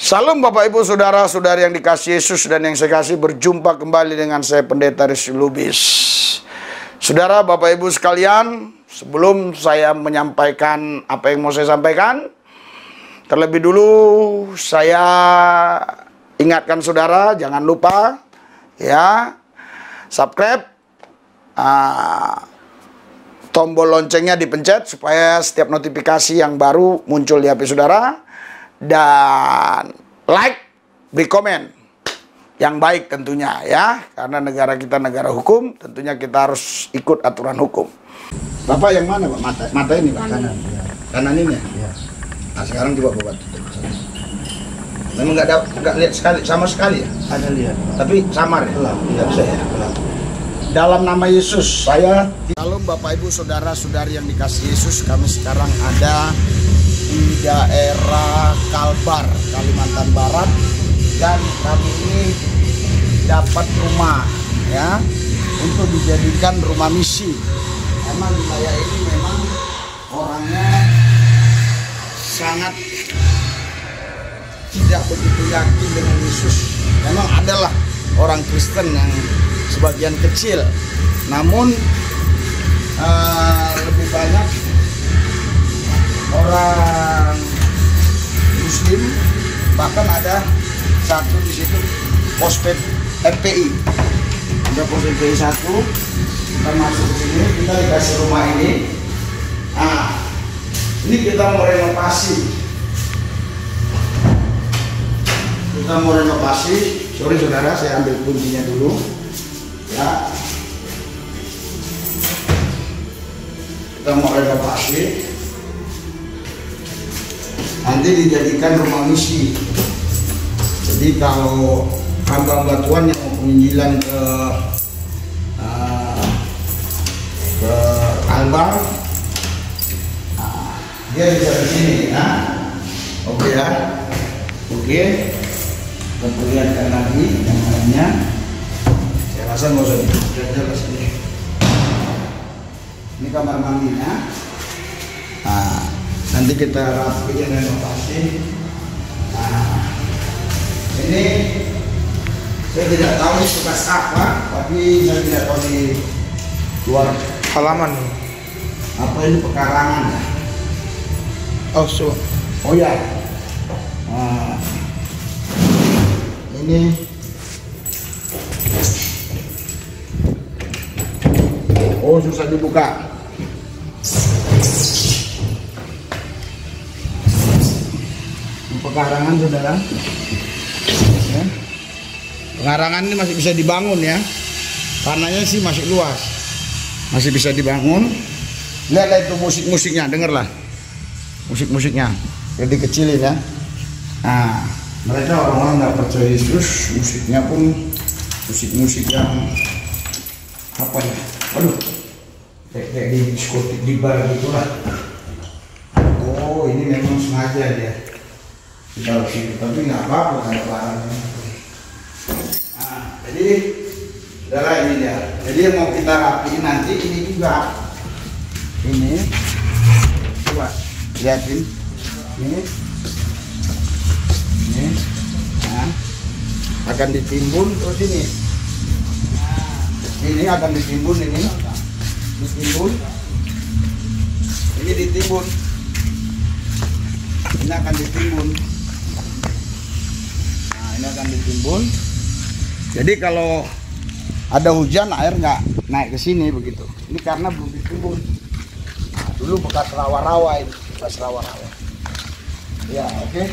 Salam Bapak Ibu Saudara-saudari yang dikasihi Yesus dan yang saya kasih, berjumpa kembali dengan saya Pendeta Rizky Lubis. Saudara Bapak Ibu sekalian, sebelum saya menyampaikan apa yang mau saya sampaikan, terlebih dulu saya ingatkan saudara, jangan lupa ya subscribe, tombol loncengnya dipencet supaya setiap notifikasi yang baru muncul di HP saudara, dan like, beri komen yang baik tentunya ya, karena negara kita negara hukum, tentunya kita harus ikut aturan hukum. Bapak yang mana Pak? Mata ini Pak? Kanan. Kanan ini ya? Nah sekarang coba Bapak tutup. Memang nggak lihat sekali, sama sekali ya? Ada lihat. Tapi samar ya? Tidak bisa ya? Dalam nama Yesus, saya Salam Bapak Ibu Saudara-saudari yang dikasihi Yesus. Kami sekarang ada di daerah Kalbar, Kalimantan Barat, dan kami ini dapat rumah ya untuk dijadikan rumah misi. Emang wilayah ini memang orangnya sangat tidak begitu yakin dengan Yesus. Memang adalah orang Kristen yang sebagian kecil, namun lebih banyak orang Muslim. Bahkan ada satu di situ pos FPI, ada pos FPI satu. Kita masuk ke sini, kita dikasih rumah ini. Nah, ini kita mau renovasi. Sorry saudara, saya ambil kuncinya dulu ya. Kita mau renovasi, nanti dijadikan rumah misi. Jadi kalau hamba Tuhan yang mau penginjilan ke Kalbar, dia bisa di sini ya. Oke ya. Oke. Kita perlihatkan lagi yang lainnya. Saya rasa nggak usah jelas ini. Ini kamar mandinya. Nah, nanti kita rapiin renovasi. Nah, ini saya tidak tahu ini bekas apa, tapi saya tidak tahu di luar Halaman. apa ini, pekarangan ya. Oh ya. Nah, ini susah dibuka. Pekarangan saudara ya. Pekarangan ini masih bisa dibangun ya, tanahnya sih masih luas, masih bisa dibangun. Lihatlah itu musik-musiknya, dengarlah musik-musiknya, jadi kecilin ya. Nah, mereka orang-orang nggak percaya Yesus, musiknya pun musik-musik yang apa ya, aduh, kayak di diskotik, di bar gitulah. Oh, ini memang sengaja dia kita sini, tapi nggak apa-apa, ada barangnya. Nah, jadi saudara, ini dia. Jadi yang mau kita rapiin nanti ini juga. Ini coba lihatin ini. Nah, akan ditimbun terus ini. Ini akan ditimbun, ini ditimbun, ini ditimbun, ini akan ditimbun. Nah, ini akan ditimbun. Jadi kalau ada hujan, air nggak naik ke sini begitu. Ini karena belum ditimbun. Nah, dulu bekas rawa-rawa ini, bekas rawa-rawa. Ya, oke.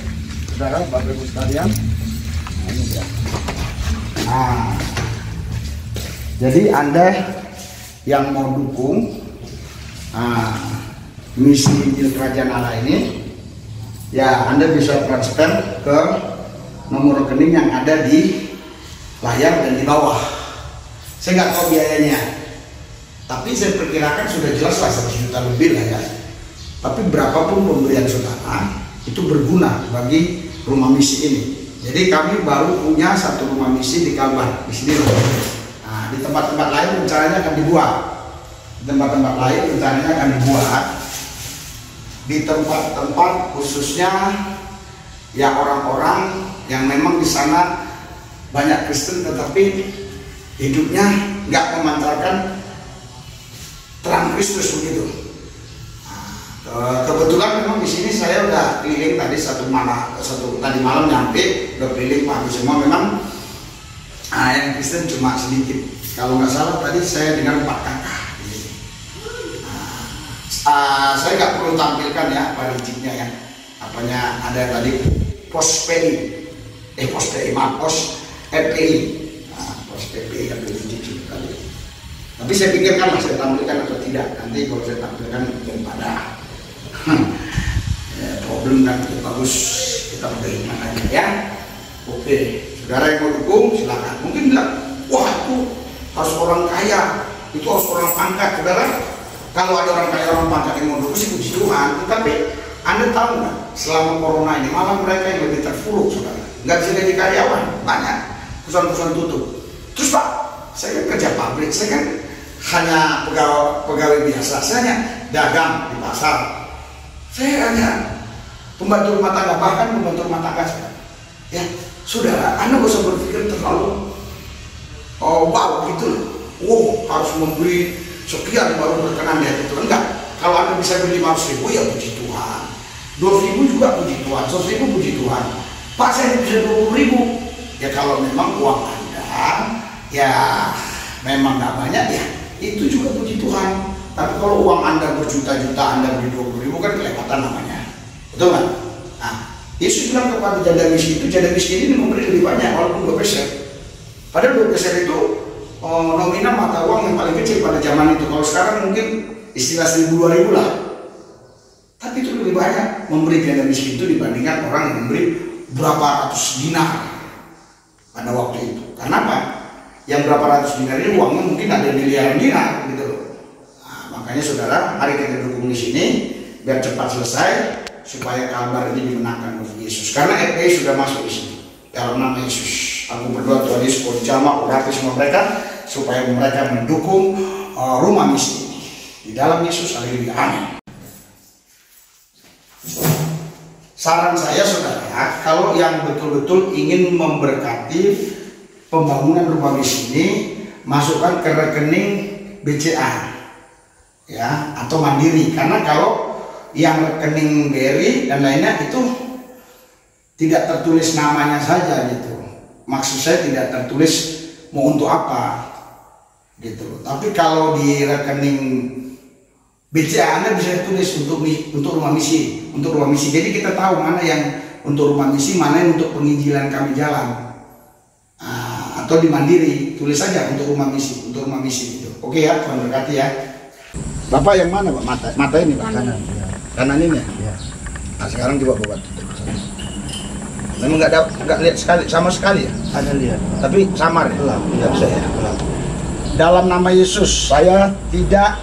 Saudara, Bapak Ibu sekalian, nah ini dia. Nah, jadi Anda yang mau dukung misi Injil Kerajaan Allah ini, ya Anda bisa transfer ke nomor rekening yang ada di layar dan di bawah. Saya nggak tahu biayanya, tapi saya perkirakan sudah jelas lah 100 juta lebih lah ya. Tapi berapapun pemberian saudara itu berguna bagi rumah misi ini. Jadi kami baru punya satu rumah misi di Kalbar, di sini loh. Nah, di tempat-tempat lain rencananya akan dibuat. Di tempat-tempat lain rencananya akan dibuat. Di tempat-tempat khususnya ya orang-orang yang memang di sana banyak Kristen tetapi hidupnya nggak memancarkan terang Kristus begitu. Kebetulan memang di sini saya udah keliling tadi tadi malam nyampe, udah keliling pagi semua. Memang yang Kristen cuma sedikit. Kalau nggak salah tadi saya dengar 4 kakak. Saya nggak perlu tampilkan ya parijiknya ya. Apanya ada tadi pos PI, pos PI, pos FPI, pos FPI yang parijik tadi. Tapi saya pikirkan lah saya tampilkan atau tidak. Nanti kalau saya tampilkan daripada problem dan itu bagus kita beriman aja ya. Oke, saudara yang mau dukung silakan. Mungkin bilang, wah itu harus orang kaya, itu harus orang pangkat. Saudara, kalau ada orang kaya orang pangkat yang mau dukung sih puji Tuhan. Tetapi Anda tahu nggak, selama corona ini malah mereka yang lebih terpuruk, saudara. Nggak bisa jadi karyawan, banyak perusahaan-perusahaan tutup. Terus Pak, saya kan kerja pabrik, saya kan hanya pegawai biasa, saya hanya dagang di pasar. Saya hanya pembantu rumah tangga, bahkan pembantu rumah tangga saya. Ya, saudara, Anda gak usah berpikir terlalu wow gitu. Harus memberi sekian baru berkenan di hati Tuhan. Enggak. Kalau Anda bisa beli 500.000 ya puji Tuhan. 2.000 juga puji Tuhan. 100.000 puji Tuhan. Pak, saya bisa 20.000. Ya kalau memang uang Anda ya memang nggak banyak ya, itu juga puji Tuhan. Tapi kalau uang Anda berjuta-juta, Anda beli 20.000 kan kelewatan namanya. Betul kan? Nah, Yesus bilang kepada janda miskin itu, janda miskin ini memberi lebih banyak walaupun 2 peser. Padahal 2 peser itu nominal mata uang yang paling kecil pada zaman itu. Kalau sekarang mungkin istilah 1.000-2.000 lah. Tapi itu lebih banyak memberi janda miskin itu dibandingkan orang yang memberi berapa ratus dinar pada waktu itu. Kenapa? Yang berapa ratus dinar ini uangnya mungkin ada miliaran dinar gitu loh. Makanya saudara, mari kita dukung di sini biar cepat selesai supaya kabar ini dimenangkan oleh Yesus. Karena FPI sudah masuk di sini dalam nama Yesus. Aku berdoa Tuhan Yesus berjamaah urati semua mereka supaya mereka mendukung rumah misi ini. Di dalam Yesus, haleluya, amin. Saran saya saudara, kalau yang betul-betul ingin memberkati pembangunan rumah misi ini, masukkan ke rekening BCA. Ya, atau mandiri, karena kalau yang rekening BRI dan lainnya itu tidak tertulis namanya saja gitu. Maksud saya tidak tertulis mau untuk apa gitu. Tapi kalau di rekening BCA Anda bisa tulis untuk rumah misi, Jadi kita tahu mana yang untuk rumah misi, mana yang untuk penginjilan kami jalan. Atau di mandiri tulis saja untuk rumah misi gitu. Oke ya, Tuhan berkati ya. Bapak yang mana Pak? Mata ini Pak? Kanan. Kanan ini ya? Nah sekarang coba Bapak tutup. Memang nggak lihat sama sekali ya? Ada lihat. Tapi samar ya? Tidak bisa ya? Dalam nama Yesus, saya tidak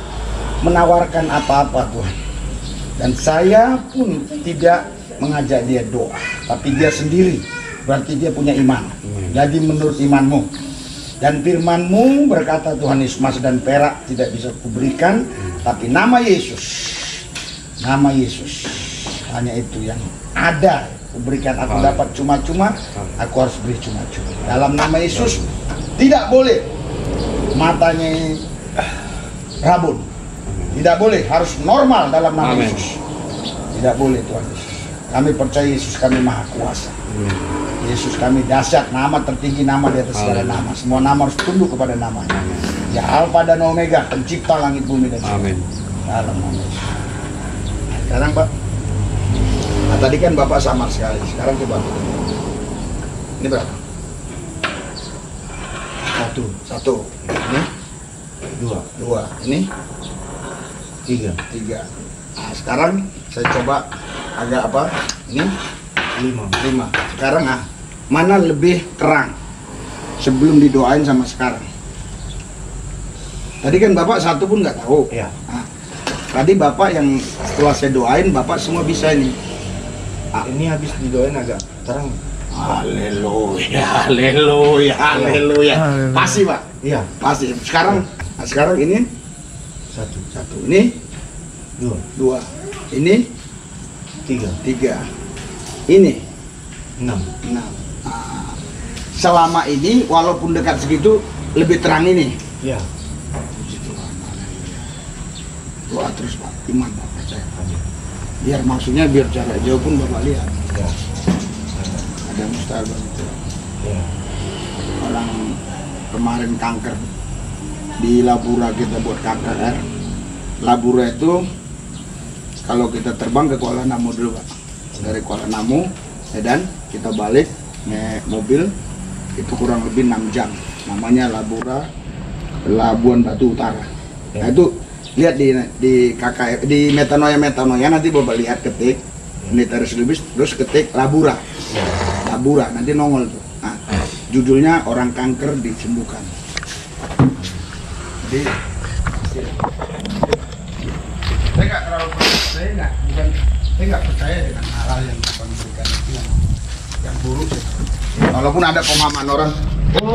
menawarkan apa-apa Tuhan. Dan saya pun tidak mengajak dia doa. Tapi dia sendiri, berarti dia punya iman. Jadi menurut imanmu. Dan firman-Mu berkata Tuhan Yesus, emas dan perak tidak bisa kuberikan, tapi nama Yesus hanya itu yang ada kuberikan. Aku dapat cuma-cuma, aku harus beri cuma-cuma. Dalam nama Yesus tidak boleh matanya rabun, tidak boleh, harus normal dalam nama Yesus. Tidak boleh Tuhan Yesus. Kami percaya Yesus kami maha kuasa. Yesus kami dahsyat, nama tertinggi, nama di atas segala nama. Semua nama harus tunduk kepada namanya. Ya Alfa dan Omega, pencipta langit bumi dan surga. Dalam nama Yesus. Sekarang Pak, nah, tadi kan Bapak samar sekali. Sekarang coba ini berapa? Satu. Ini dua. Ini tiga. Nah, sekarang saya coba agak apa? Ini 5. Sekarang mana lebih terang sebelum didoain sama sekarang? Tadi kan Bapak satu pun nggak tahu. Ya. Nah, tadi Bapak yang setelah saya doain Bapak semua bisa ini. Ini habis didoain agak terang. Haleluya. Pasti Pak. Iya. Pasti. Sekarang ini Satu. Ini dua. Ini Tiga. Ini 6. Nah, selama ini walaupun dekat segitu lebih terang ini. Ya. Puji Tuhan. Doa terus Pak, iman Pak, percaya. Biar maksudnya biar jarak jauh pun Bapak lihat. Ya. Ada mustahil begitu. Ya. Orang kemarin kanker di Labura kita buat KKR. Labura itu kalau kita terbang ke Kuala Namu dulu Pak. Dari Kuala Namu, dan kita balik naik mobil itu kurang lebih 6 jam. Namanya Labura Labuan Batu Utara. Nah itu lihat di KKR di metanoia nanti Bapak lihat ketik ini terus ketik Labura. Labura nanti nongol tuh. Nah, judulnya orang kanker disembuhkan. Jadi saya nggak terlalu percaya, saya nggak percaya dengan hal yang Tuhan berikan itu yang buruk. Walaupun ada pemahaman orang